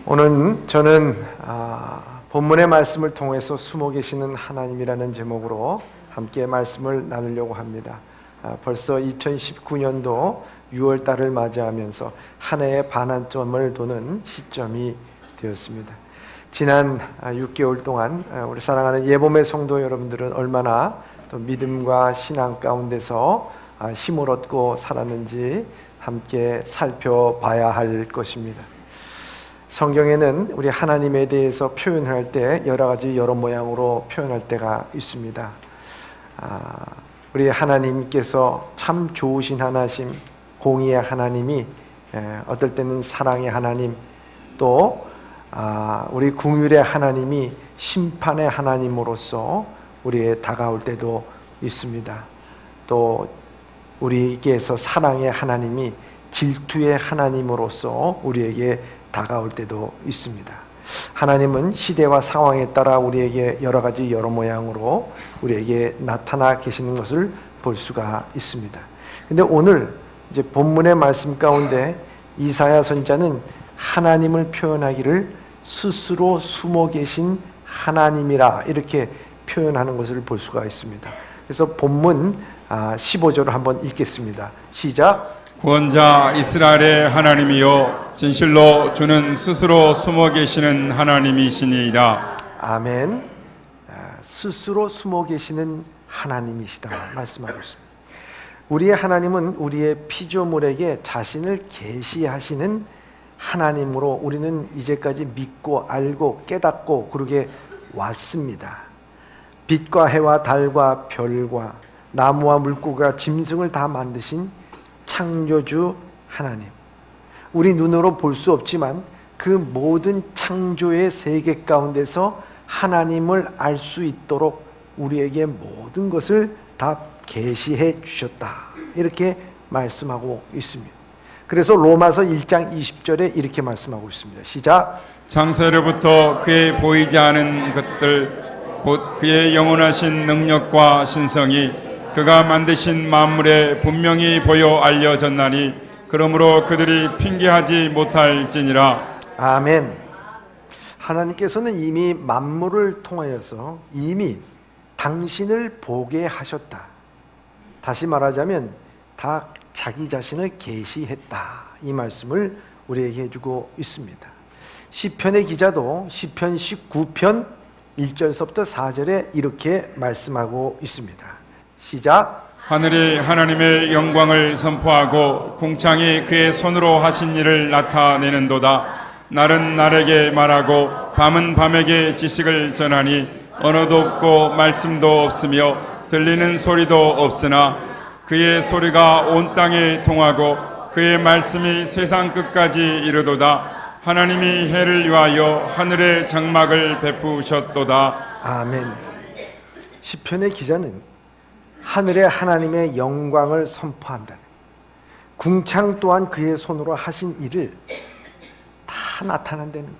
오늘 저는 본문의 말씀을 통해서 숨어 계시는 하나님이라는 제목으로 함께 말씀을 나누려고 합니다. 벌써 2019년도 6월 달을 맞이하면서 한 해의 반환점을 도는 시점이 되었습니다. 지난 6개월 동안 우리 사랑하는 예봄의 성도 여러분들은 얼마나 또 믿음과 신앙 가운데서 힘을 얻고 살았는지 함께 살펴봐야 할 것입니다. 성경에는 우리 하나님에 대해서 표현할 때 여러 모양으로 표현할 때가 있습니다. 우리 하나님께서 참 좋으신 하나님, 공의의 하나님이 어떨 때는 사랑의 하나님, 또 우리 긍휼의 하나님이 심판의 하나님으로서 우리에 다가올 때도 있습니다. 또 우리에게서 사랑의 하나님이 질투의 하나님으로서 우리에게 다가올 때도 있습니다. 하나님은 시대와 상황에 따라 우리에게 여러 모양으로 우리에게 나타나 계시는 것을 볼 수가 있습니다. 근데 오늘 이제 본문의 말씀 가운데 이사야 선지자는 하나님을 표현하기를 스스로 숨어 계신 하나님이라 이렇게 표현하는 것을 볼 수가 있습니다. 그래서 본문 15절을 한번 읽겠습니다. 시작. 구원자 이스라엘의 하나님이여 진실로 주는 스스로 숨어 계시는 하나님이시니이다. 아멘. 스스로 숨어 계시는 하나님이시다 말씀하고 있습니다. 우리의 하나님은 우리의 피조물에게 자신을 계시하시는 하나님으로 우리는 이제까지 믿고 알고 깨닫고 그러게 왔습니다. 빛과 해와 달과 별과 나무와 물고기와 짐승을 다 만드신 창조주 하나님, 우리 눈으로 볼 수 없지만 그 모든 창조의 세계 가운데서 하나님을 알 수 있도록 우리에게 모든 것을 다 계시해 주셨다 이렇게 말씀하고 있습니다. 그래서 로마서 1장 20절에 이렇게 말씀하고 있습니다. 시작. 창세로부터 그의 보이지 않은 것들 곧 그의 영원하신 능력과 신성이 그가 만드신 만물에 분명히 보여 알려졌나니 그러므로 그들이 핑계하지 못할지니라. 아멘. 하나님께서는 이미 만물을 통하여서 이미 당신을 보게 하셨다. 다시 말하자면 다 자기 자신을 계시했다. 이 말씀을 우리에게 해주고 있습니다. 시편의 기자도 시편 19편 1절서부터 4절에 이렇게 말씀하고 있습니다. 시작. 하늘이 하나님의 영광을 선포하고 궁창이 그의 손으로 하신 일을 나타내는도다. 날은 날에게 말하고 밤은 밤에게 지식을 전하니 언어도 없고 말씀도 없으며 들리는 소리도 없으나 그의 소리가 온 땅에 통하고 그의 말씀이 세상 끝까지 이르도다. 하나님이 해를 위하여 하늘의 장막을 베푸셨도다. 아멘. 시편의 기자는 하늘의 하나님의 영광을 선포한다. 궁창 또한 그의 손으로 하신 일을 다 나타낸다는 것.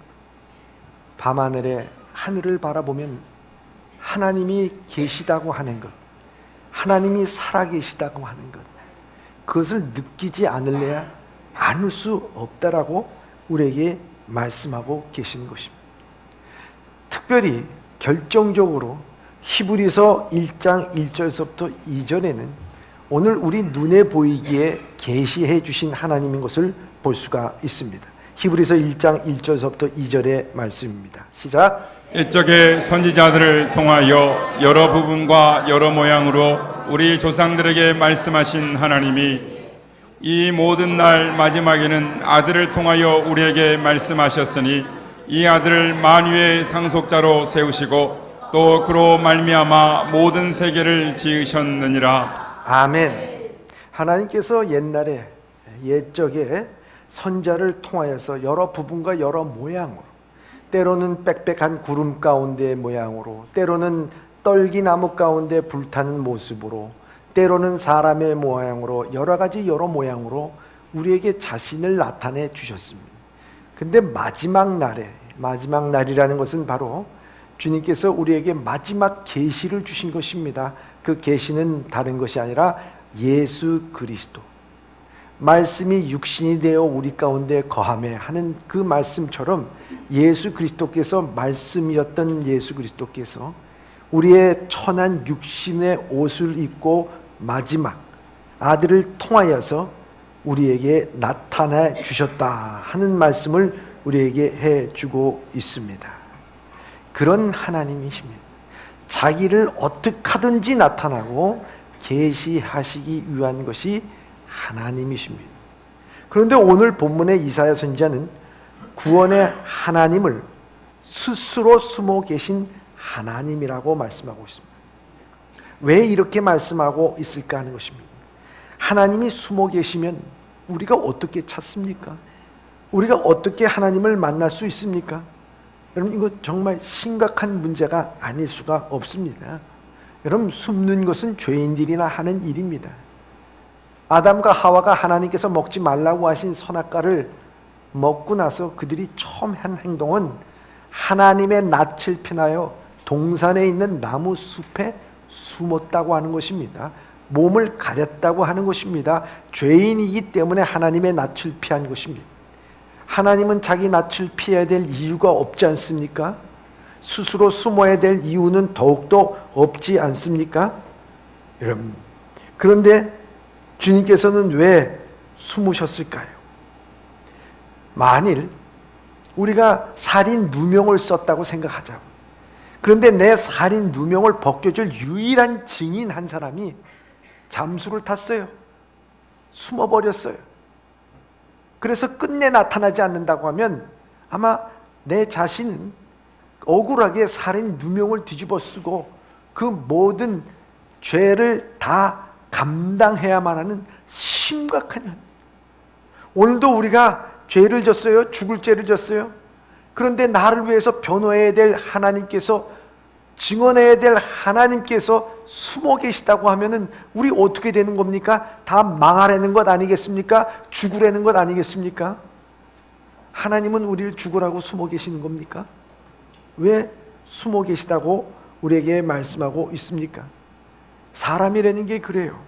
밤하늘에 하늘을 바라보면 하나님이 계시다고 하는 것, 하나님이 살아계시다고 하는 것, 그것을 느끼지 않을래야 않을 수 없다라고 우리에게 말씀하고 계시는 것입니다. 특별히 결정적으로 히브리서 1장 1절서부터 2절에는 오늘 우리 눈에 보이기에 계시해 주신 하나님인 것을 볼 수가 있습니다. 히브리서 1장 1절서부터 2절의 말씀입니다. 시작. 이쪽에 선지자들을 통하여 여러 부분과 여러 모양으로 우리 조상들에게 말씀하신 하나님이 이 모든 날 마지막에는 아들을 통하여 우리에게 말씀하셨으니 이 아들을 만유의 상속자로 세우시고 또 그로 말미암아 모든 세계를 지으셨느니라. 아멘. 하나님께서 옛날에 옛적에 선자를 통하여서 여러 부분과 여러 모양으로, 때로는 빽빽한 구름 가운데 모양으로, 때로는 떨기나무 가운데 불타는 모습으로, 때로는 사람의 모양으로, 여러 모양으로 우리에게 자신을 나타내 주셨습니다. 근데 마지막 날이라는 것은 바로 주님께서 우리에게 마지막 계시를 주신 것입니다. 그 계시는 다른 것이 아니라 예수 그리스도, 말씀이 육신이 되어 우리 가운데 거하매 하는 그 말씀처럼 예수 그리스도께서 말씀이었던 예수 그리스도께서 우리의 천한 육신의 옷을 입고 마지막 아들을 통하여서 우리에게 나타나 주셨다 하는 말씀을 우리에게 해주고 있습니다. 그런 하나님이십니다. 자기를 어떻게 하든지 나타나고 계시하시기 위한 것이 하나님이십니다. 그런데 오늘 본문의 이사야 선지자는 구원의 하나님을 스스로 숨어 계신 하나님이라고 말씀하고 있습니다. 왜 이렇게 말씀하고 있을까 하는 것입니다. 하나님이 숨어 계시면 우리가 어떻게 찾습니까? 우리가 어떻게 하나님을 만날 수 있습니까? 여러분, 이거 정말 심각한 문제가 아닐 수가 없습니다. 여러분, 숨는 것은 죄인들이나 하는 일입니다. 아담과 하와가 하나님께서 먹지 말라고 하신 선악과를 먹고 나서 그들이 처음 한 행동은 하나님의 낯을 피하여 동산에 있는 나무 숲에 숨었다고 하는 것입니다. 몸을 가렸다고 하는 것입니다. 죄인이기 때문에 하나님의 낯을 피한 것입니다. 하나님은 자기 낯을 피해야 될 이유가 없지 않습니까? 스스로 숨어야 될 이유는 더욱더 없지 않습니까? 여러분, 그런데 주님께서는 왜 숨으셨을까요? 만일 우리가 살인 누명을 썼다고 생각하자고. 그런데 내 살인 누명을 벗겨줄 유일한 증인 한 사람이 잠수를 탔어요. 숨어버렸어요. 그래서 끝내 나타나지 않는다고 하면 아마 내 자신은 억울하게 살인 누명을 뒤집어 쓰고 그 모든 죄를 다 감당해야만 하는 심각한 현. 오늘도 우리가 죄를 졌어요. 죽을 죄를 졌어요. 그런데 나를 위해서 변호해야 될 하나님께서, 증언해야 될 하나님께서 숨어 계시다고 하면은 우리 어떻게 되는 겁니까? 다 망하라는 것 아니겠습니까? 죽으라는 것 아니겠습니까? 하나님은 우리를 죽으라고 숨어 계시는 겁니까? 왜 숨어 계시다고 우리에게 말씀하고 있습니까? 사람이라는 게 그래요.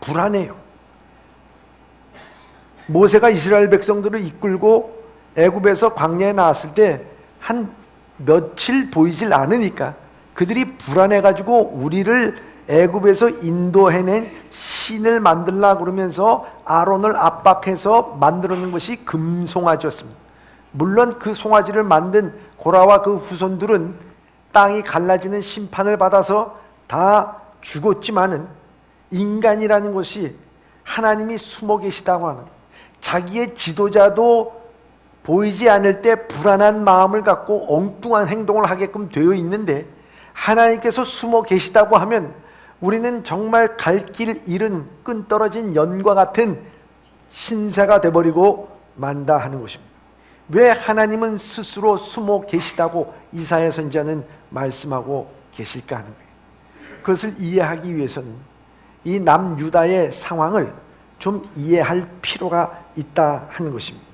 불안해요. 모세가 이스라엘 백성들을 이끌고 애굽에서 광야에 나왔을 때 한 며칠 보이질 않으니까 그들이 불안해가지고 우리를 애굽에서 인도해낸 신을 만들라 그러면서 아론을 압박해서 만들어낸 것이 금송아지였습니다. 물론 그 송아지를 만든 고라와 그 후손들은 땅이 갈라지는 심판을 받아서 다 죽었지만은 인간이라는 것이 하나님이 숨어 계시다고 하는, 자기의 지도자도 보이지 않을 때 불안한 마음을 갖고 엉뚱한 행동을 하게끔 되어 있는데 하나님께서 숨어 계시다고 하면 우리는 정말 갈 길 잃은 끈 떨어진 연과 같은 신세가 되어버리고 만다 하는 것입니다. 왜 하나님은 스스로 숨어 계시다고 이사야 선지자는 말씀하고 계실까 하는 거예요. 그것을 이해하기 위해서는 이 남유다의 상황을 좀 이해할 필요가 있다 하는 것입니다.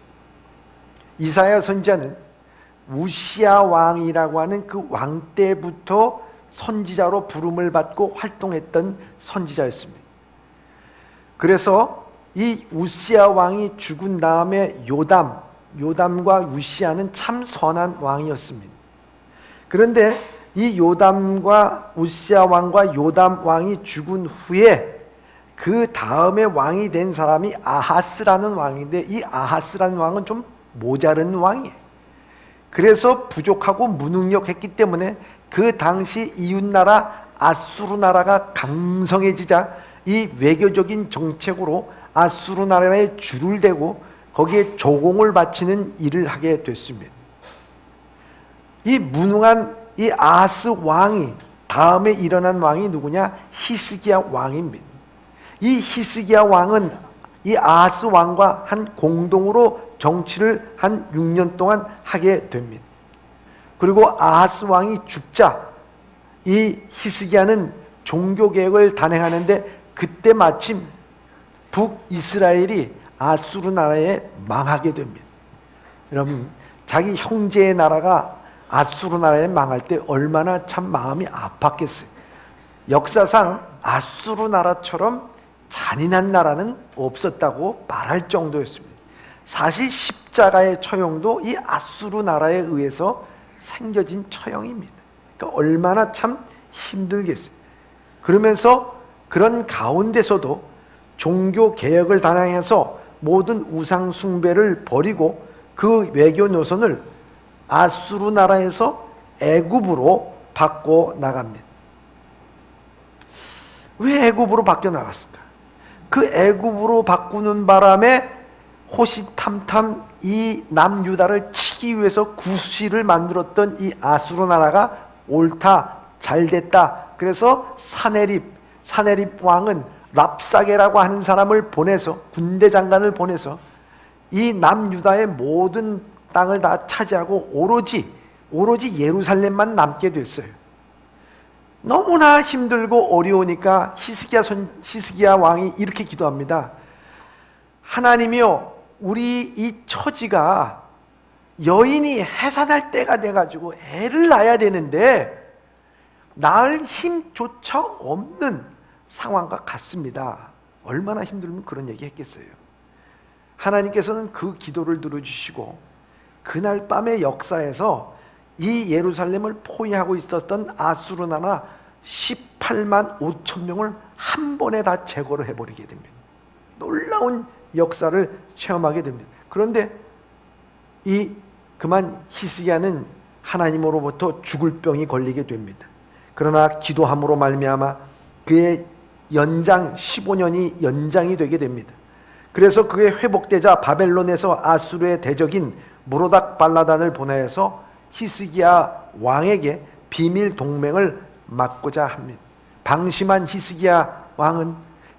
이사야 선지자는 우시야 왕이라고 하는 그 왕 때부터 선지자로 부름을 받고 활동했던 선지자였습니다. 그래서 이 우시야 왕이 죽은 다음에 요담과 우시야는 참 선한 왕이었습니다. 그런데 이 요담과 우시야 왕과 요담 왕이 죽은 후에 그 다음에 왕이 된 사람이 아하스라는 왕인데 이 아하스라는 왕은 좀 모자른 왕이에요. 그래서 부족하고 무능력했기 때문에 그 당시 이웃나라 아수르 나라가 강성해지자 이 외교적인 정책으로 아수르 나라에 줄을 대고 거기에 조공을 바치는 일을 하게 됐습니다. 이 무능한 이 아하스 왕이 다음에 일어난 왕이 누구냐? 히스기야 왕입니다. 이 히스기야 왕은 이 아하스 왕과 한 공동으로 정치를 한 6년 동안 하게 됩니다. 그리고 아하스 왕이 죽자 이 히스기야는 종교개혁을 단행하는데 그때 마침 북이스라엘이 아수르 나라에 망하게 됩니다. 여러분, 자기 형제의 나라가 아수르 나라에 망할 때 얼마나 참 마음이 아팠겠어요. 역사상 아수르 나라처럼 잔인한 나라는 없었다고 말할 정도였습니다. 사실 십자가의 처형도 이 아수르 나라에 의해서 생겨진 처형입니다. 그러니까 얼마나 참 힘들겠어요. 그러면서 그런 가운데서도 종교 개혁을 단행해서 모든 우상 숭배를 버리고 그 외교 노선을 아수르 나라에서 애굽으로 바꿔 나갑니다. 왜 애굽으로 바뀌어 나갔을까? 그 애굽으로 바꾸는 바람에 호시탐탐 이 남유다를 치기 위해서 구시를 만들었던 이 아수르 나라가 옳다, 잘됐다. 그래서 사네립 왕은 랍사게라고 하는 사람을 보내서, 군대 장관을 보내서 이 남유다의 모든 땅을 다 차지하고 오로지 예루살렘만 남게 됐어요. 너무나 힘들고 어려우니까 히스기야 왕이 이렇게 기도합니다. 하나님이여, 우리 이 처지가 여인이 해산할 때가 돼가지고 애를 낳아야 되는데 낳을 힘조차 없는 상황과 같습니다. 얼마나 힘들면 그런 얘기 했겠어요. 하나님께서는 그 기도를 들어주시고 그날 밤의 역사에서 이 예루살렘을 포위하고 있었던 아수르 나라 18만 5천 명을 한 번에 다 제거를 해버리게 됩니다. 놀라운 역사를 체험하게 됩니다. 그런데 그만 히스기야는 하나님으로부터 죽을 병이 걸리게 됩니다. 그러나 기도함으로 말미암아 그의 연장 15년이 연장이 되게 됩니다. 그래서 그게 회복되자 바벨론에서 아수르의 대적인 무로닥 발라단을 보내서 히스기야 왕에게 비밀 동맹을 맺고자 합니다. 방심한 히스기야 왕은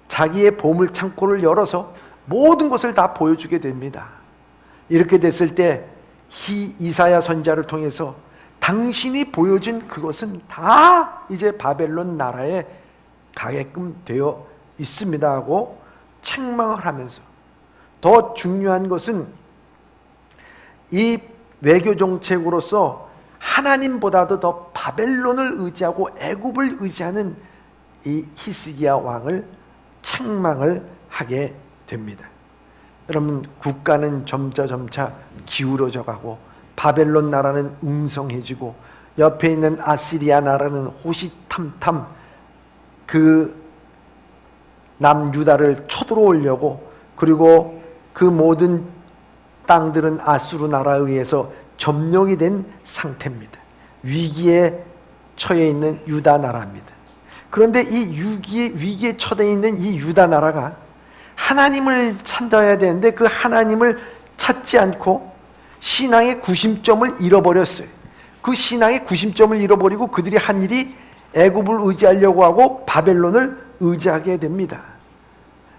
자기의 보물 창고를 열어서 모든 것을 다 보여주게 됩니다. 이렇게 됐을 때 이사야 선지자를 통해서 당신이 보여준 그것은 다 이제 바벨론 나라에 가게끔 되어 있습니다 하고 책망을 하면서, 더 중요한 것은 이 외교 정책으로서 하나님보다도 더 바벨론을 의지하고 애굽을 의지하는 이 히스기야 왕을 책망을 하게 됩니다. 여러분, 국가는 점차 기울어져 가고 바벨론 나라는 웅성해지고 옆에 있는 아시리아 나라는 호시탐탐 그 남유다를 쳐들어오려고, 그리고 그 모든 땅들은 아수르 나라에 의해서 점령이 된 상태입니다. 위기에 처해 있는 유다 나라입니다. 그런데 이 위기에 처해 있는 이 유다 나라가 하나님을 찾아야 되는데 그 하나님을 찾지 않고 신앙의 구심점을 잃어버렸어요. 그 신앙의 구심점을 잃어버리고 그들이 한 일이 애굽을 의지하려고 하고 바벨론을 의지하게 됩니다.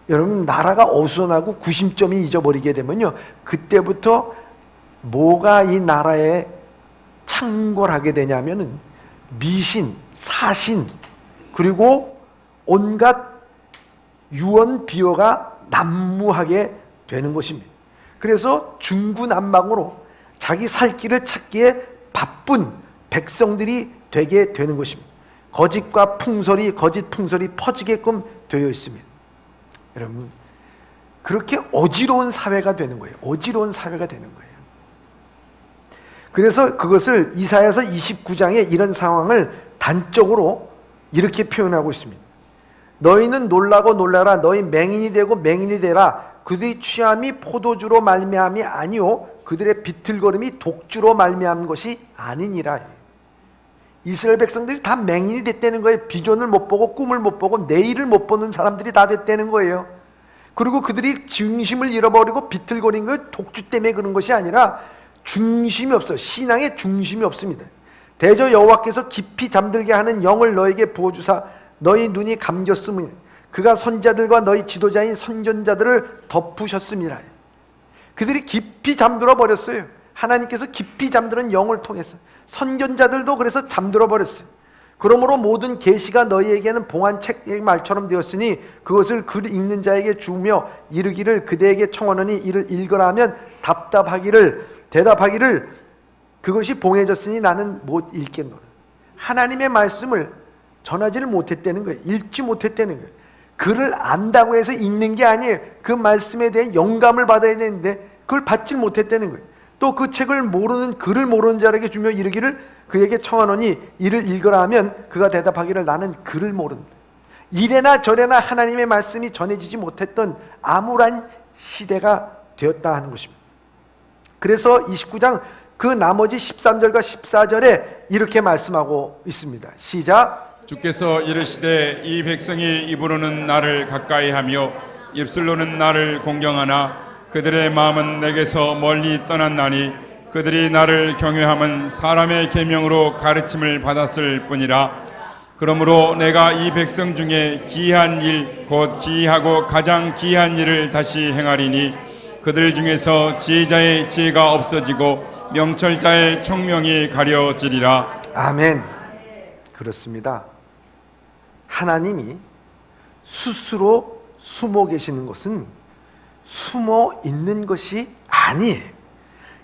여러분, 나라가 어수선하고 구심점이 잊어버리게 되면요, 그때부터 뭐가 이 나라에 창궐하게 되냐면은 미신, 사신, 그리고 온갖 유언 비어가 난무하게 되는 것입니다. 그래서 중구난방으로 자기 살 길을 찾기에 바쁜 백성들이 되게 되는 것입니다. 거짓과 풍설이, 거짓 풍설이 퍼지게끔 되어 있습니다. 여러분, 그렇게 어지러운 사회가 되는 거예요. 어지러운 사회가 되는 거예요. 그래서 그것을 이사야서 29장에 이런 상황을 단적으로 이렇게 표현하고 있습니다. 너희는 놀라고 놀라라. 너희 맹인이 되고 맹인이 되라. 그들이 취함이 포도주로 말미암이 아니요 그들의 비틀거림이 독주로 말미암은 것이 아니니라. 이스라엘 백성들이 다 맹인이 됐다는 거예요. 비전을 못 보고 꿈을 못 보고 내일을 못 보는 사람들이 다 됐다는 거예요. 그리고 그들이 중심을 잃어버리고 비틀거린 거 독주 때문에 그런 것이 아니라 중심이 없어. 신앙에 중심이 없습니다. 대저 여호와께서 깊이 잠들게 하는 영을 너에게 부어주사 너희 눈이 감겼으니 그가 선자들과 너희 지도자인 선견자들을 덮으셨습니다. 그들이 깊이 잠들어 버렸어요. 하나님께서 깊이 잠드는 영을 통해서 선견자들도 그래서 잠들어 버렸어요. 그러므로 모든 계시가 너희에게는 봉한 책의 말처럼 되었으니 그것을 글 읽는 자에게 주며 이르기를 그대에게 청하노니 이를 읽으라 하면 대답하기를 그것이 봉해졌으니 나는 못 읽겠노라. 하나님의 말씀을 전하지를 못했다는 거예요. 읽지 못했다는 거예요. 그를 안다고 해서 읽는 게 아니에요. 그 말씀에 대해 영감을 받아야 되는데 그걸 받질 못했다는 거예요. 또 그 책을 모르는, 글을 모르는 자에게 주며 이르기를 그에게 청하노니 이를 읽으라 하면 그가 대답하기를 나는 글을 모른다. 이래나 저래나 하나님의 말씀이 전해지지 못했던 암울한 시대가 되었다 하는 것입니다. 그래서 29장 그 나머지 13절과 14절에 이렇게 말씀하고 있습니다. 시작. 주께서 이르시되 이 백성이 입으로는 나를 가까이하며 입술로는 나를 공경하나 그들의 마음은 내게서 멀리 떠났나니 그들이 나를 경외함은 사람의 계명으로 가르침을 받았을 뿐이라. 그러므로 내가 이 백성 중에 기이한 일 곧 기이하고 가장 기이한 일을 다시 행하리니 그들 중에서 지혜자의 지혜가 없어지고 명철자의 총명이 가려지리라. 아멘. 그렇습니다. 하나님이 스스로 숨어 계시는 것은 숨어 있는 것이 아니에요.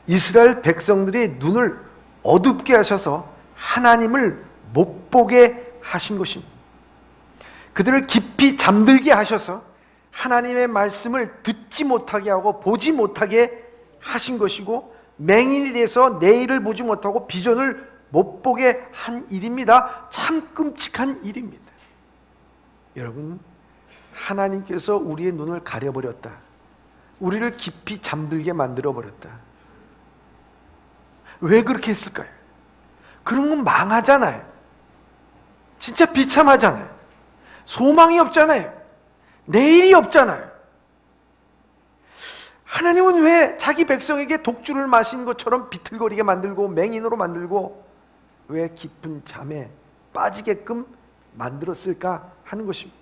이스라엘 백성들이 눈을 어둡게 하셔서 하나님을 못 보게 하신 것입니다. 그들을 깊이 잠들게 하셔서 하나님의 말씀을 듣지 못하게 하고 보지 못하게 하신 것이고, 맹인이 돼서 내일을 보지 못하고 비전을 못 보게 한 일입니다. 참 끔찍한 일입니다. 여러분, 하나님께서 우리의 눈을 가려버렸다. 우리를 깊이 잠들게 만들어버렸다. 왜 그렇게 했을까요? 그런 건 망하잖아요. 진짜 비참하잖아요. 소망이 없잖아요. 내일이 없잖아요. 하나님은 왜 자기 백성에게 독주를 마신 것처럼 비틀거리게 만들고 맹인으로 만들고 왜 깊은 잠에 빠지게끔 만들었을까 하는 것입니다.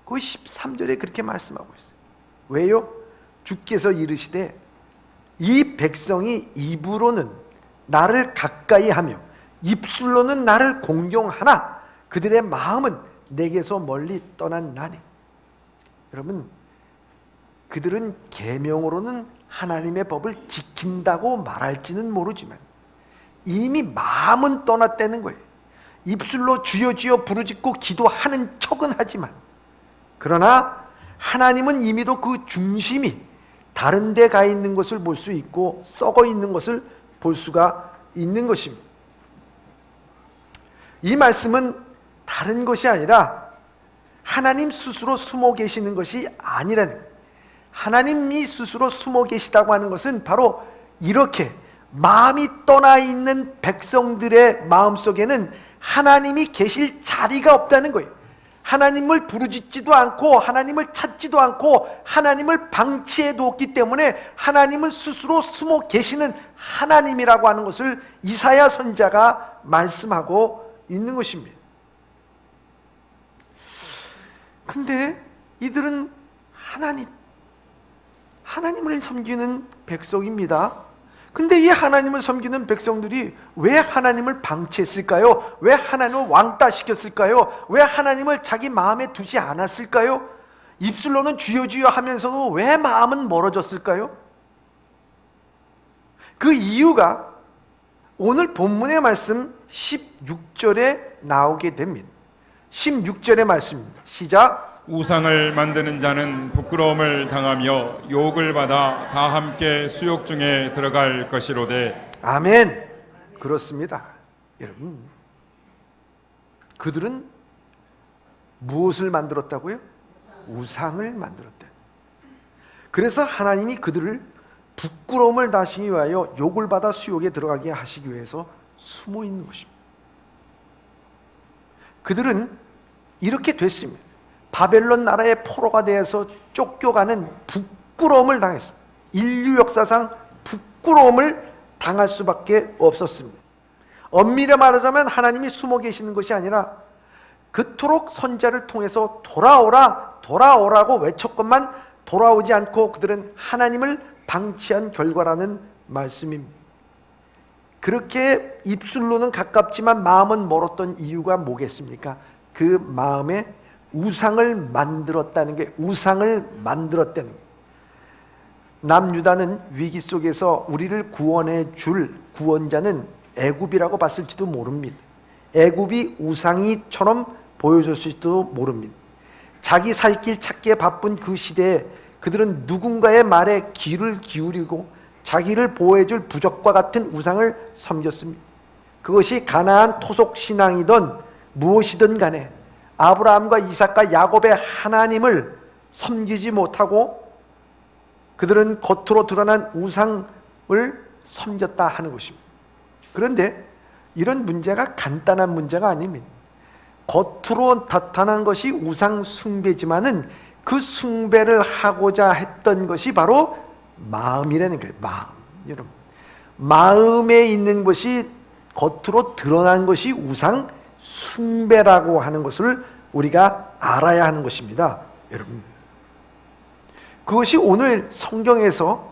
거의 13절에 그렇게 말씀하고 있어요. 왜요? 주께서 이르시되 이 백성이 입으로는 나를 가까이 하며 입술로는 나를 공경하나 그들의 마음은 내게서 멀리 떠났나니. 여러분, 그들은 계명으로는 하나님의 법을 지킨다고 말할지는 모르지만 이미 마음은 떠났다는 거예요. 입술로 주여 주여 부르짖고 기도하는 척은 하지만, 그러나 하나님은 이미도 그 중심이 다른 데 가 있는 것을 볼 수 있고 썩어 있는 것을 볼 수가 있는 것입니다. 이 말씀은 다른 것이 아니라 하나님 스스로 숨어 계시는 것이 아니라는 거예요. 하나님이 스스로 숨어 계시다고 하는 것은 바로 이렇게 마음이 떠나 있는 백성들의 마음속에는 하나님이 계실 자리가 없다는 거예요. 하나님을 부르짖지도 않고 하나님을 찾지도 않고 하나님을 방치해 두었기 때문에 하나님은 스스로 숨어 계시는 하나님이라고 하는 것을 이사야 선지자가 말씀하고 있는 것입니다. 근데 이들은 하나님을 섬기는 백성입니다. 근데 이 하나님을 섬기는 백성들이 왜 하나님을 방치했을까요? 왜 하나님을 왕따시켰을까요? 왜 하나님을 자기 마음에 두지 않았을까요? 입술로는 주여 주여 하면서도 왜 마음은 멀어졌을까요? 그 이유가 오늘 본문의 말씀 16절에 나오게 됩니다. 16절의 말씀입니다. 시작. 우상을 만드는 자는 부끄러움을 당하며 욕을 받아 다 함께 수욕 중에 들어갈 것이로되. 아멘. 그렇습니다. 여러분, 그들은 무엇을 만들었다고요? 우상을 만들었다. 그래서 하나님이 그들을 부끄러움을 다시기 위하여 욕을 받아 수욕에 들어가게 하시기 위해서 숨어 있는 것입니다. 그들은 이렇게 됐습니다. 바벨론 나라의 포로가 되어서 쫓겨가는 부끄러움을 당했습니다. 인류 역사상 부끄러움을 당할 수밖에 없었습니다. 엄밀히 말하자면 하나님이 숨어 계시는 것이 아니라 그토록 선지자를 통해서 돌아오라고 외쳤건만 돌아오지 않고 그들은 하나님을 방치한 결과라는 말씀입니다. 그렇게 입술로는 가깝지만 마음은 멀었던 이유가 뭐겠습니까? 그 마음에 우상을 만들었다는 게, 우상을 만들었다는 게. 남유다는 위기 속에서 우리를 구원해 줄 구원자는 애굽이라고 봤을지도 모릅니다. 애굽이 우상이처럼 보여졌을지도 모릅니다. 자기 살 길 찾기에 바쁜 그 시대에 그들은 누군가의 말에 귀를 기울이고 자기를 보호해줄 부적과 같은 우상을 섬겼습니다. 그것이 가나안 토속 신앙이든 무엇이든 간에 아브라함과 이삭과 야곱의 하나님을 섬기지 못하고 그들은 겉으로 드러난 우상을 섬겼다 하는 것입니다. 그런데 이런 문제가 간단한 문제가 아닙니다. 겉으로 나타난 것이 우상 숭배지만은 그 숭배를 하고자 했던 것이 바로 마음이라는 거예요. 마음. 여러분, 마음에 있는 것이 겉으로 드러난 것이 우상 숭배라고 하는 것을 우리가 알아야 하는 것입니다. 여러분, 그것이 오늘 성경에서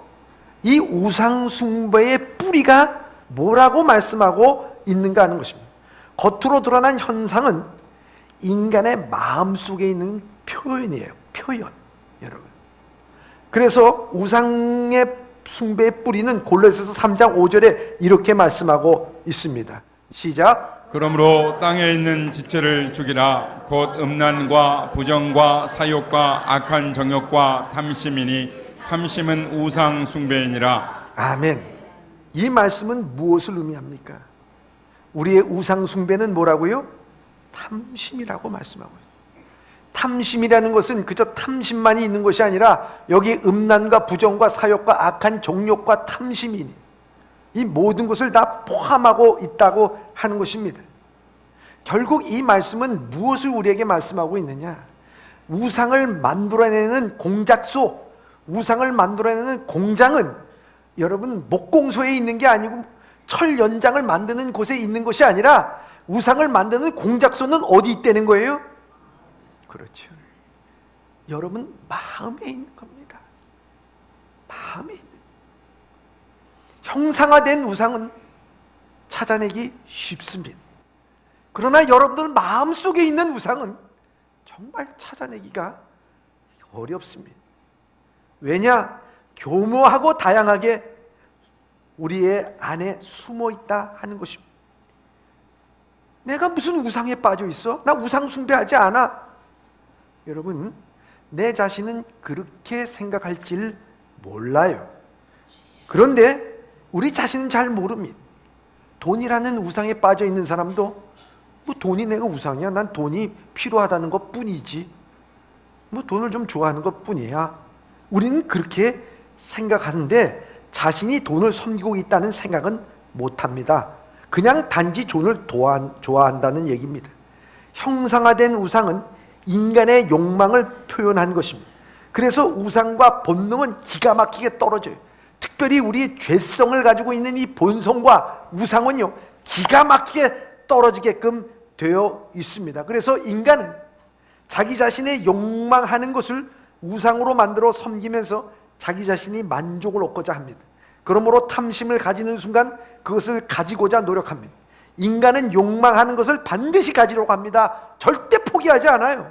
이 우상 숭배의 뿌리가 뭐라고 말씀하고 있는가 하는 것입니다. 겉으로 드러난 현상은 인간의 마음속에 있는 표현이에요. 표현. 여러분, 그래서 우상의 숭배의 뿌리는 골로새서 3장 5절에 이렇게 말씀하고 있습니다. 시작. 그러므로 땅에 있는 지체를 죽이라. 곧 음란과 부정과 사욕과 악한 정욕과 탐심이니 탐심은 우상 숭배이니라. 아멘. 이 말씀은 무엇을 의미합니까? 우리의 우상 숭배는 뭐라고요? 탐심이라고 말씀하고 있어요. 탐심이라는 것은 그저 탐심만이 있는 것이 아니라 여기 음란과 부정과 사욕과 악한 정욕과 탐심이니 이 모든 것을 다 포함하고 있다고 하는 것입니다. 결국 이 말씀은 무엇을 우리에게 말씀하고 있느냐? 우상을 만들어내는 공작소, 우상을 만들어내는 공장은 여러분 목공소에 있는 게 아니고 철 연장을 만드는 곳에 있는 것이 아니라 우상을 만드는 공작소는 어디 있다는 거예요? 그렇죠. 여러분 마음에 있는 겁니다. 마음에 있는. 형상화된 우상은 찾아내기 쉽습니다. 그러나 여러분들 마음속에 있는 우상은 정말 찾아내기가 어렵습니다. 왜냐? 교묘하고 다양하게 우리의 안에 숨어 있다 하는 것입니다. 내가 무슨 우상에 빠져 있어? 나 우상 숭배하지 않아. 여러분, 내 자신은 그렇게 생각할지 몰라요. 그런데 우리 자신은 잘 모릅니다. 돈이라는 우상에 빠져 있는 사람도 뭐 돈이 내가 우상이야? 난 돈이 필요하다는 것 뿐이지. 뭐 돈을 좀 좋아하는 것 뿐이야. 우리는 그렇게 생각하는데 자신이 돈을 섬기고 있다는 생각은 못합니다. 그냥 단지 돈을 좋아한다는 얘기입니다. 형상화된 우상은 인간의 욕망을 표현한 것입니다. 그래서 우상과 본능은 기가 막히게 떨어져요. 특별히 우리 죄성을 가지고 있는 이 본성과 우상은요, 기가 막히게 떨어지게끔 되어 있습니다. 그래서 인간은 자기 자신의 욕망하는 것을 우상으로 만들어 섬기면서 자기 자신이 만족을 얻고자 합니다. 그러므로 탐심을 가지는 순간 그것을 가지고자 노력합니다. 인간은 욕망하는 것을 반드시 가지려고 합니다. 절대 포기하지 않아요.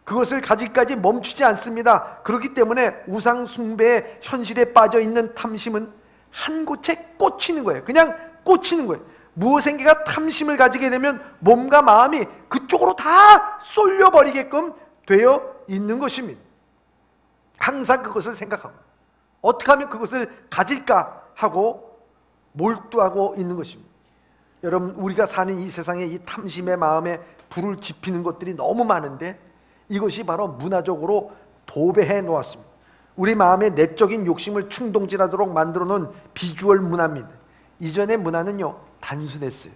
그것을 가지기까지 멈추지 않습니다. 그렇기 때문에 우상 숭배의 현실에 빠져 있는 탐심은 한 곳에 꽂히는 거예요. 그냥 꽂히는 거예요. 무엇인가 탐심을 가지게 되면 몸과 마음이 그쪽으로 다 쏠려버리게끔 되어 있는 것입니다. 항상 그것을 생각하고 어떻게 하면 그것을 가질까 하고 몰두하고 있는 것입니다. 여러분, 우리가 사는 이 세상에 이 탐심의 마음에 불을 지피는 것들이 너무 많은데 이것이 바로 문화적으로 도배해 놓았습니다. 우리 마음의 내적인 욕심을 충동질하도록 만들어 놓은 비주얼 문화입니다. 이전의 문화는요, 단순했어요.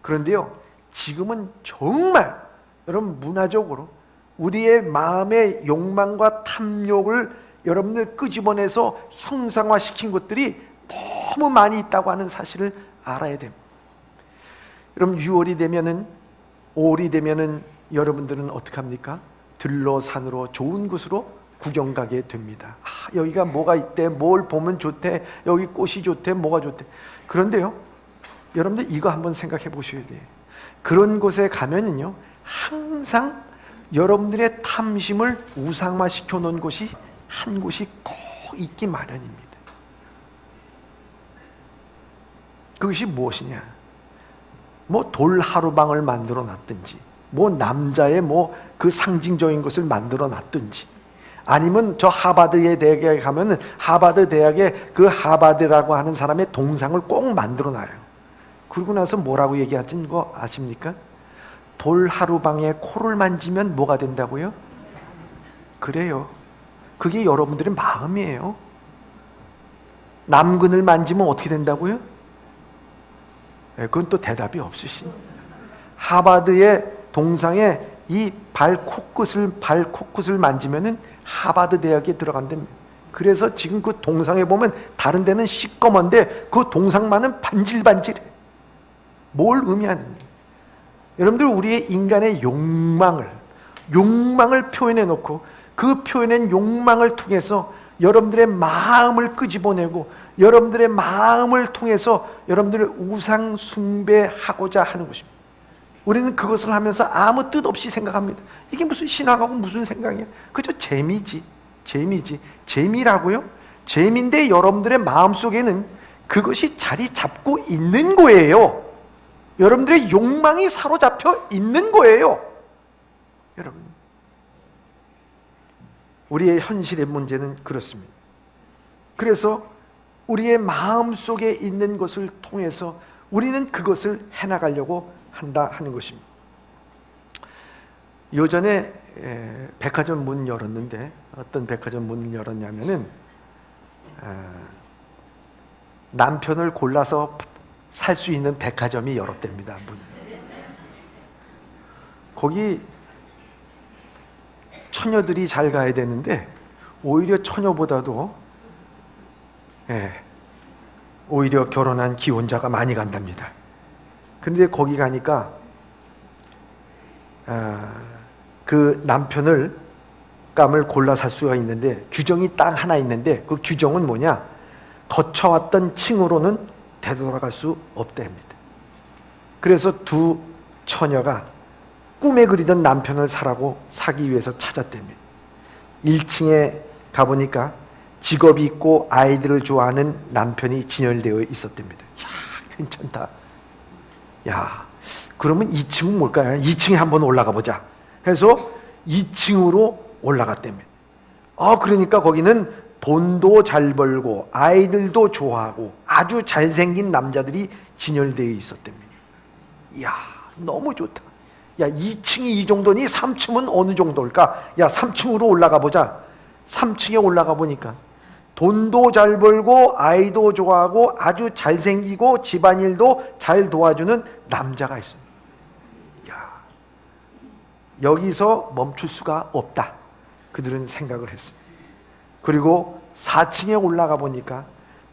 그런데요, 지금은 정말 여러분 문화적으로 우리의 마음의 욕망과 탐욕을 여러분들 끄집어내서 형상화시킨 것들이 너무 많이 있다고 하는 사실을 알아야 됩니다. 여러분, 6월이 되면은 5월이 되면은 여러분들은 어떻게 합니까? 들러 산으로 좋은 곳으로 구경 가게 됩니다. 여기가 뭐가 있대, 뭘 보면 좋대, 여기 꽃이 좋대, 뭐가 좋대. 그런데요, 여러분들 이거 한번 생각해 보셔야 돼요. 그런 곳에 가면은요, 항상 여러분들의 탐심을 우상화 시켜 놓은 곳이 한 곳이 꼭 있기 마련입니다. 그것이 무엇이냐? 뭐 돌 하루방을 만들어 놨든지, 뭐 남자의 뭐 그 상징적인 것을 만들어 놨든지, 아니면 저 하버드의 대학에 가면은 하버드 대학에 그 하버드라고 하는 사람의 동상을 꼭 만들어 놔요. 그러고 나서 뭐라고 얘기하진 거 아십니까? 돌 하루방에 코를 만지면 뭐가 된다고요? 그래요. 그게 여러분들의 마음이에요. 남근을 만지면 어떻게 된다고요? 그건 또 대답이 없으신. 하버드의 동상에 이 발 코끝을 만지면은 하버드 대학에 들어간답니다. 그래서 지금 그 동상에 보면 다른 데는 시꺼먼데 그 동상만은 반질반질해. 뭘 의미하는지. 여러분들, 우리의 인간의 욕망을 표현해 놓고 그 표현한 욕망을 통해서 여러분들의 마음을 끄집어내고 여러분들의 마음을 통해서 여러분들을 우상 숭배하고자 하는 것입니다. 우리는 그것을 하면서 아무 뜻 없이 생각합니다. 이게 무슨 신앙하고 무슨 생각이야? 그저 재미지. 재미라고요? 재미인데 여러분들의 마음속에는 그것이 자리 잡고 있는 거예요. 여러분들의 욕망이 사로잡혀 있는 거예요. 여러분, 우리의 현실의 문제는 그렇습니다. 그래서 우리의 마음속에 있는 것을 통해서 우리는 그것을 해나가려고 한다 하는 것입니다. 요전에 백화점 문 열었는데, 어떤 백화점 문을 열었냐면은 남편을 골라서 살 수 있는 백화점이 열었답니다. 문. 거기 처녀들이 잘 가야 되는데 오히려 처녀보다도 오히려 결혼한 기혼자가 많이 간답니다. 근데 거기 가니까 그 남편을 감을 골라 살 수가 있는데 규정이 딱 하나 있는데, 그 규정은 뭐냐? 거쳐왔던 층으로는 되돌아갈 수 없답니다. 그래서 두 처녀가 꿈에 그리던 남편을 사기 위해서 찾았답니다. 1층에 가보니까 직업이 있고 아이들을 좋아하는 남편이 진열되어 있었답니다. 야, 괜찮다. 야, 그러면 2층은 뭘까요? 2층에 한번 올라가 보자 해서 2층으로 올라갔답니다. 그러니까 거기는 돈도 잘 벌고 아이들도 좋아하고 아주 잘생긴 남자들이 진열되어 있었답니다. 이야, 너무 좋다. 야, 2층이 이 정도니 3층은 어느 정도일까? 야, 3층으로 올라가 보자. 3층에 올라가 보니까 돈도 잘 벌고 아이도 좋아하고 아주 잘생기고 집안일도 잘 도와주는 남자가 있습니다. 야, 여기서 멈출 수가 없다. 그들은 생각을 했습니다. 그리고 4층에 올라가 보니까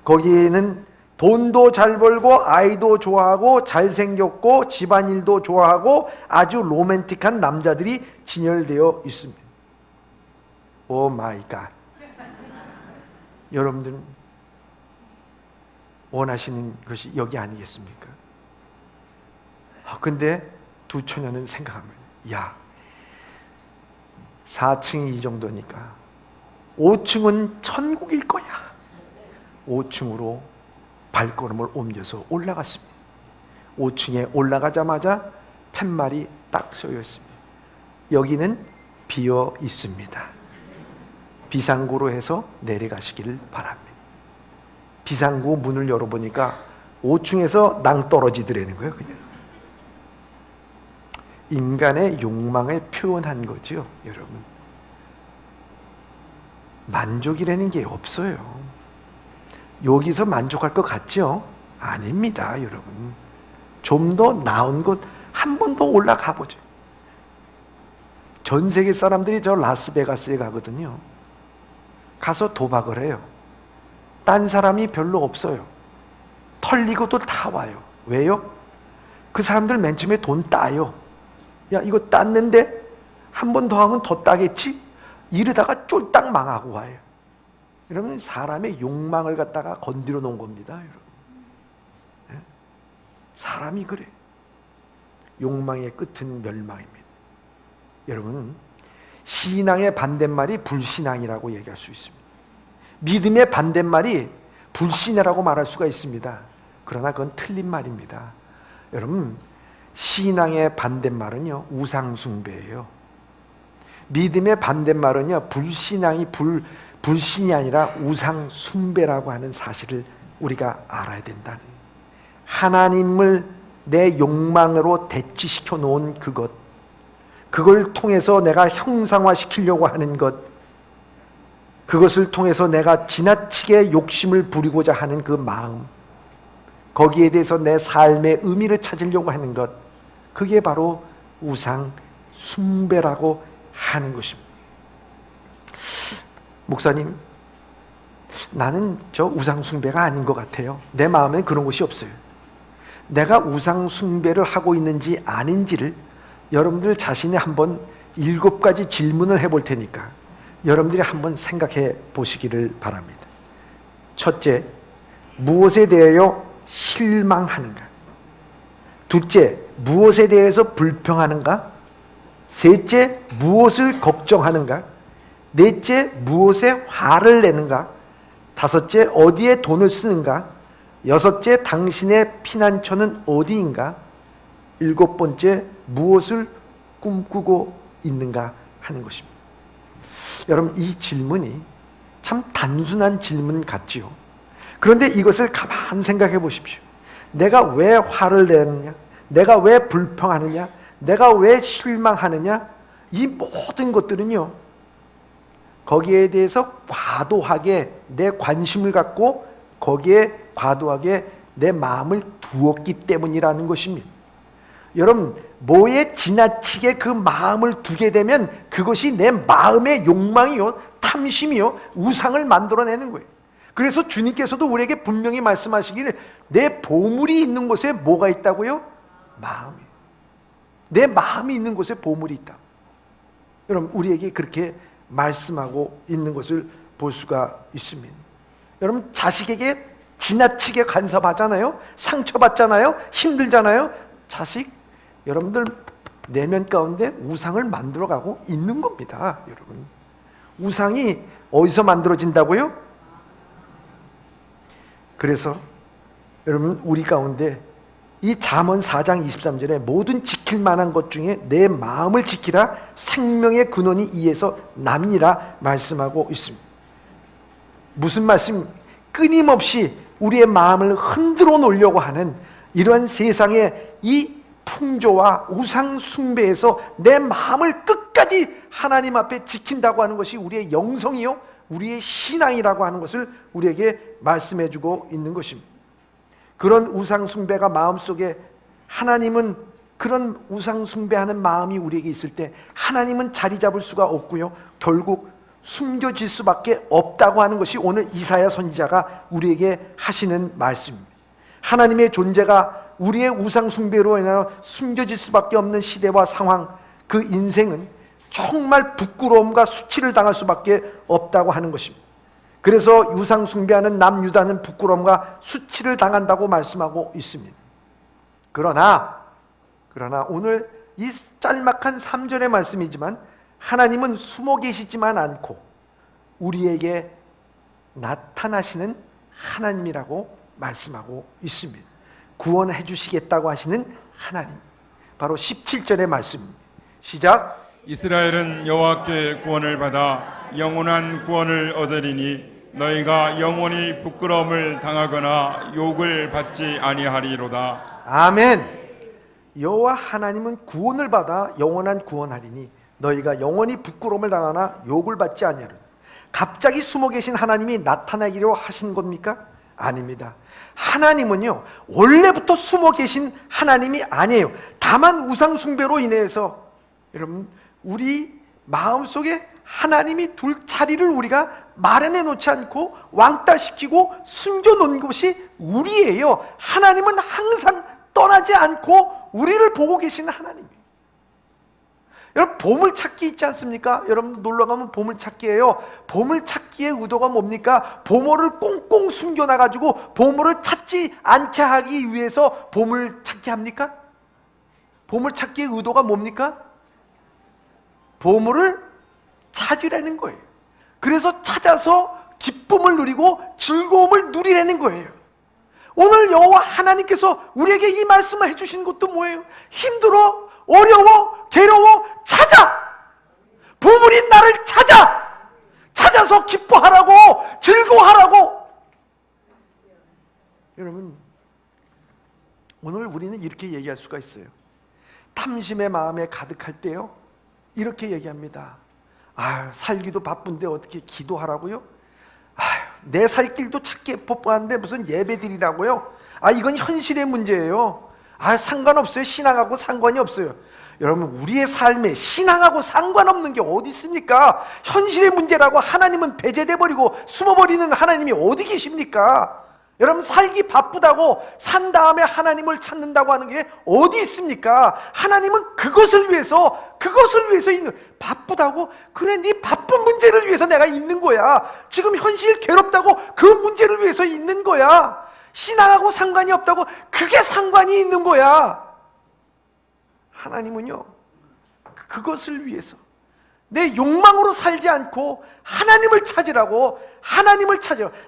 거기에는 돈도 잘 벌고 아이도 좋아하고 잘생겼고 집안일도 좋아하고 아주 로맨틱한 남자들이 진열되어 있습니다. 오 마이 갓. 여러분들은 원하시는 것이 여기 아니겠습니까? 근데 두 처녀는 생각합니다. 야, 4층이 이 정도니까 5층은 천국일 거야. 5층으로 발걸음을 옮겨서 올라갔습니다. 5층에 올라가자마자 팻말이 딱 쏘여 있습니다. 여기는 비어 있습니다. 비상구로 해서 내려가시기를 바랍니다. 비상구 문을 열어보니까 5층에서 낭떠러지더라는 거예요. 그냥 인간의 욕망을 표현한 거죠. 여러분, 만족이라는 게 없어요. 여기서 만족할 것 같죠? 아닙니다. 여러분, 좀 더 나은 곳 한 번 더 올라가 보죠. 전 세계 사람들이 저 라스베가스에 가거든요. 가서 도박을 해요. 딴 사람이 별로 없어요. 털리고도 다 와요. 왜요? 그 사람들 맨 처음에 돈 따요. 야, 이거 땄는데 한 번 더 하면 더 따겠지? 이러다가 쫄딱 망하고 와요. 여러분, 사람의 욕망을 갖다가 건드려 놓은 겁니다. 여러분, 사람이 그래. 욕망의 끝은 멸망입니다. 여러분, 신앙의 반대말이 불신앙이라고 얘기할 수 있습니다. 믿음의 반대말이 불신이라고 말할 수가 있습니다. 그러나 그건 틀린 말입니다. 여러분, 신앙의 반대말은요, 우상숭배예요. 믿음의 반대말은요, 불신이 아니라 우상숭배라고 하는 사실을 우리가 알아야 된다. 하나님을 내 욕망으로 대치시켜 놓은 그걸 통해서 내가 형상화시키려고 하는 것, 그것을 통해서 내가 지나치게 욕심을 부리고자 하는 그 마음, 거기에 대해서 내 삶의 의미를 찾으려고 하는 것, 그게 바로 우상 숭배라고 하는 것입니다. 목사님, 나는 저 우상 숭배가 아닌 것 같아요. 내 마음엔 그런 것이 없어요. 내가 우상 숭배를 하고 있는지 아닌지를 여러분들 자신이 한번 7가지 질문을 해볼 테니까 여러분들이 한번 생각해 보시기를 바랍니다. 첫째, 무엇에 대하여 실망하는가? 둘째, 무엇에 대해서 불평하는가? 셋째, 무엇을 걱정하는가? 넷째, 무엇에 화를 내는가? 다섯째, 어디에 돈을 쓰는가? 여섯째, 당신의 피난처는 어디인가? 일곱 번째, 무엇을 꿈꾸고 있는가 하는 것입니다. 여러분, 이 질문이 참 단순한 질문 같지요. 그런데 이것을 가만 생각해 보십시오. 내가 왜 화를 내느냐? 내가 왜 불평하느냐? 내가 왜 실망하느냐? 이 모든 것들은요, 거기에 대해서 과도하게 내 관심을 갖고 거기에 과도하게 내 마음을 두었기 때문이라는 것입니다. 여러분, 뭐에 지나치게 그 마음을 두게 되면 그것이 내 마음의 욕망이요, 탐심이요, 우상을 만들어내는 거예요. 그래서 주님께서도 우리에게 분명히 말씀하시기를, 내 보물이 있는 곳에 뭐가 있다고요? 마음이에요. 내 마음이 있는 곳에 보물이 있다. 여러분, 우리에게 그렇게 말씀하고 있는 것을 볼 수가 있습니다. 여러분, 자식에게 지나치게 간섭하잖아요. 상처받잖아요. 힘들잖아요. 자식, 여러분들 내면 가운데 우상을 만들어가고 있는 겁니다. 여러분, 우상이 어디서 만들어진다고요? 그래서 여러분, 우리 가운데 이 잠언 4장 23절에 모든 지킬 만한 것 중에 내 마음을 지키라, 생명의 근원이 이에서 남이라 말씀하고 있습니다. 무슨 말씀? 끊임없이 우리의 마음을 흔들어 놓으려고 하는 이러한 세상의 이 풍조와 우상 숭배에서 내 마음을 끝까지 하나님 앞에 지킨다고 하는 것이 우리의 영성이요, 우리의 신앙이라고 하는 것을 우리에게 말씀해 주고 있는 것입니다. 그런 우상 숭배가 마음속에, 하나님은 그런 우상 숭배하는 마음이 우리에게 있을 때 하나님은 자리 잡을 수가 없고요, 결국 숨겨질 수밖에 없다고 하는 것이 오늘 이사야 선지자가 우리에게 하시는 말씀입니다. 하나님의 존재가 우리의 우상 숭배로 인하여 숨겨질 수밖에 없는 시대와 상황, 그 인생은 정말 부끄러움과 수치를 당할 수밖에 없다고 하는 것입니다. 그래서 우상 숭배하는 남유다는 부끄러움과 수치를 당한다고 말씀하고 있습니다. 그러나 오늘 이 짤막한 3절의 말씀이지만 하나님은 숨어 계시지만 않고 우리에게 나타나시는 하나님이라고 말씀하고 있습니다. 구원해 주시겠다고 하시는 하나님, 바로 17절의 말씀입니다. 시작. 이스라엘은 여호와께 구원을 받아 영원한 구원을 얻으리니 너희가 영원히 부끄러움을 당하거나 욕을 받지 아니하리로다. 아멘. 여호와 하나님은 구원을 받아 영원한 구원하리니 너희가 영원히 부끄러움을 당하나 욕을 받지 아니하리로다. 갑자기 숨어 계신 하나님이 나타나기로 하신 겁니까? 아닙니다. 하나님은요, 원래부터 숨어 계신 하나님이 아니에요. 다만 우상 숭배로 인해서 여러분, 우리 마음속에 하나님이 둘 자리를 우리가 마련해 놓지 않고 왕따시키고 숨겨놓은 것이 우리예요. 하나님은 항상 떠나지 않고 우리를 보고 계신 하나님이에요. 여러분, 보물찾기 있지 않습니까? 여러분 놀러가면 보물찾기예요. 보물찾기의 의도가 뭡니까? 보물을 꽁꽁 숨겨놔가지고 보물을 찾지 않게 하기 위해서 보물찾기 합니까? 보물찾기의 의도가 뭡니까? 보물을 찾으라는 거예요. 그래서 찾아서 기쁨을 누리고 즐거움을 누리라는 거예요. 오늘 여호와 하나님께서 우리에게 이 말씀을 해주신 것도 뭐예요? 힘들어, 어려워, 괴로워, 찾아! 보물인 나를 찾아서 기뻐하라고, 즐거워하라고. 여러분, 오늘 우리는 이렇게 얘기할 수가 있어요. 탐심의 마음에 가득할 때요, 이렇게 얘기합니다. 살기도 바쁜데 어떻게 기도하라고요? 내 살 길도 찾기 뻔한데 무슨 예배드리라고요? 이건 현실의 문제예요. 상관없어요. 신앙하고 상관이 없어요. 여러분, 우리의 삶에 신앙하고 상관없는 게 어디 있습니까? 현실의 문제라고 하나님은 배제돼 버리고 숨어버리는 하나님이 어디 계십니까? 여러분, 살기 바쁘다고 산 다음에 하나님을 찾는다고 하는 게 어디 있습니까? 하나님은 그것을 위해서 있는, 바쁘다고? 그래, 네 바쁜 문제를 위해서 내가 있는 거야. 지금 현실 괴롭다고 그 문제를 위해서 있는 거야. 신앙하고 상관이 없다고 그게 상관이 있는 거야. 하나님은요, 그것을 위해서 내 욕망으로 살지 않고 하나님을 찾으라고,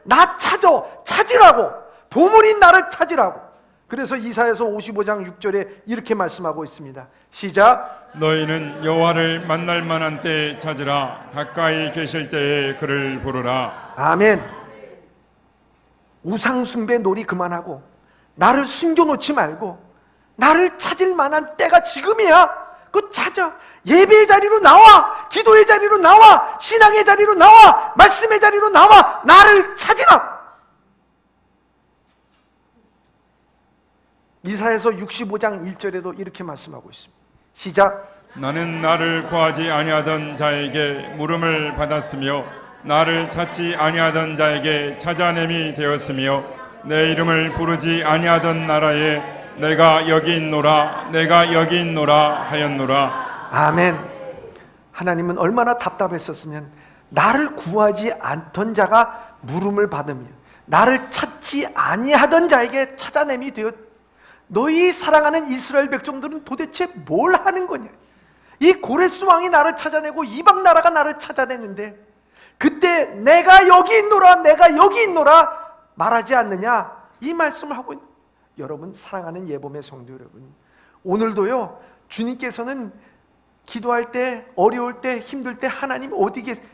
나 찾으라고, 보물인 나를 찾으라고. 그래서 이사야서 55장 6절에 이렇게 말씀하고 있습니다. 시작. 너희는 여호와를 만날 만한 때에 찾으라. 가까이 계실 때에 그를 부르라. 아멘. 우상 숭배 놀이 그만하고 나를 숨겨놓지 말고 나를 찾을 만한 때가 지금이야. 그 찾아. 예배의 자리로 나와, 기도의 자리로 나와, 신앙의 자리로 나와, 말씀의 자리로 나와, 나를 찾으라. 이사야서 65장 1절에도 이렇게 말씀하고 있습니다. 시작. 나는 나를 구하지 아니하던 자에게 물음을 받았으며 나를 찾지 아니하던 자에게 찾아냄이 되었으며 내 이름을 부르지 아니하던 나라에 내가 여기 있노라 하였노라. 아멘. 하나님은 얼마나 답답했었으면 나를 구하지 않던 자가 물음을 받으며 나를 찾지 아니하던 자에게 찾아냄이 되었. 너희 사랑하는 이스라엘 백성들은 도대체 뭘 하는 거냐? 이 고레스 왕이 나를 찾아내고 이방 나라가 나를 찾아내는데 그때 내가 여기 있노라 말하지 않느냐? 이 말씀을 하고 있는. 여러분, 사랑하는 예봄의 성도 여러분, 오늘도요, 주님께서는 기도할 때, 어려울 때, 힘들 때 하나님 어디 계세요?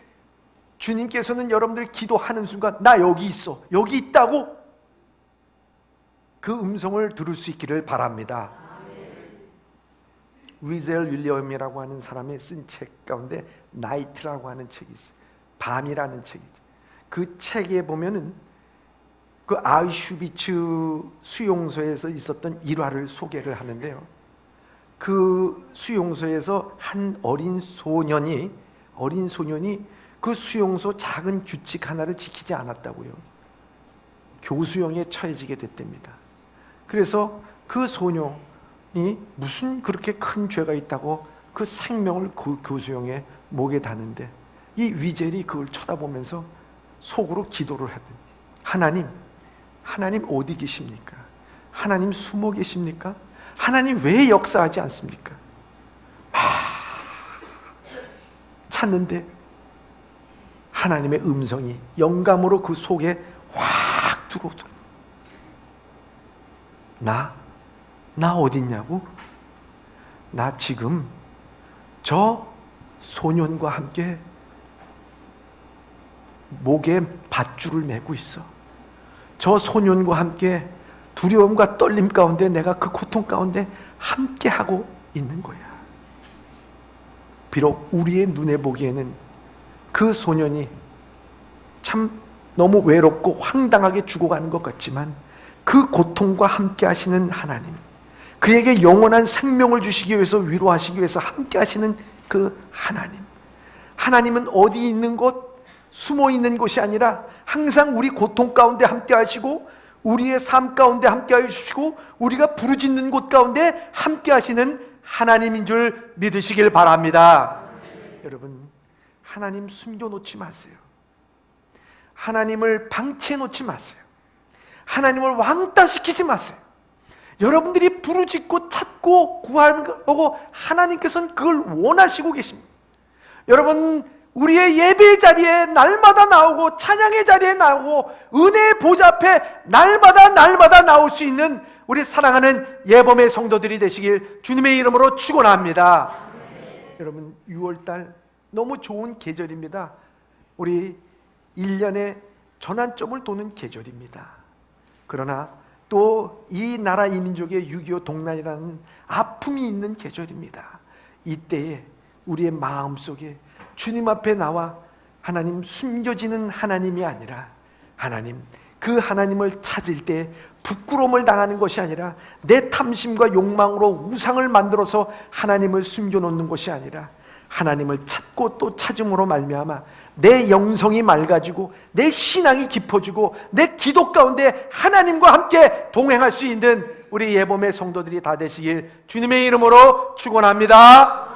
주님께서는 여러분들 기도하는 순간 나 여기 있어, 여기 있다고 그 음성을 들을 수 있기를 바랍니다. 위젤 윌리엄이라고 하는 사람이 쓴 책 가운데 나이트라고 하는 책이 있어요. 밤이라는 책이죠. 그 책에 보면은 그 아우슈비츠 수용소에서 있었던 일화를 소개를 하는데요. 그 수용소에서 한 어린 소년이 그 수용소 작은 규칙 하나를 지키지 않았다고요. 교수형에 처해지게 됐답니다. 그래서 그 소년이 무슨 그렇게 큰 죄가 있다고 그 생명을 교수형에 목에 다는데 이 위젤이 그걸 쳐다보면서 속으로 기도를 하더니 하나님 어디 계십니까? 하나님 숨어 계십니까? 하나님 왜 역사하지 않습니까? 찾는데 하나님의 음성이 영감으로 그 속에 확 들어오더라. 나 어디 있냐고? 나 지금 저 소년과 함께 목에 밧줄을 메고 있어. 저 소년과 함께 두려움과 떨림 가운데 내가 그 고통 가운데 함께 하고 있는 거야. 비록 우리의 눈에 보기에는 그 소년이 참 너무 외롭고 황당하게 죽어가는 것 같지만 그 고통과 함께 하시는 하나님, 그에게 영원한 생명을 주시기 위해서, 위로하시기 위해서 함께 하시는 그 하나님은 어디 있는 곳, 숨어 있는 곳이 아니라 항상 우리 고통 가운데 함께 하시고 우리의 삶 가운데 함께 해주시고 우리가 부르짖는 곳 가운데 함께 하시는 하나님인 줄 믿으시길 바랍니다. 여러분, 하나님 숨겨놓지 마세요. 하나님을 방치해놓지 마세요. 하나님을 왕따시키지 마세요. 여러분들이 부르짖고 찾고 구하는 거고 하나님께서는 그걸 원하시고 계십니다. 여러분, 우리의 예배 자리에 날마다 나오고 찬양의 자리에 나오고 은혜의 보좌 앞에 날마다 나올 수 있는 우리 사랑하는 예범의 성도들이 되시길 주님의 이름으로 축원합니다. 여러분, 6월달 너무 좋은 계절입니다. 우리 1년의 전환점을 도는 계절입니다. 그러나 또 이 나라 이 민족의 6.25 동란이라는 아픔이 있는 계절입니다. 이때에 우리의 마음속에 주님 앞에 나와 하나님 숨겨지는 하나님이 아니라 하나님, 그 하나님을 찾을 때 부끄러움을 당하는 것이 아니라 내 탐심과 욕망으로 우상을 만들어서 하나님을 숨겨놓는 것이 아니라 하나님을 찾고 또 찾음으로 말미암아 내 영성이 맑아지고 내 신앙이 깊어지고 내 기도 가운데 하나님과 함께 동행할 수 있는 우리 예범의 성도들이 다 되시길 주님의 이름으로 축원합니다.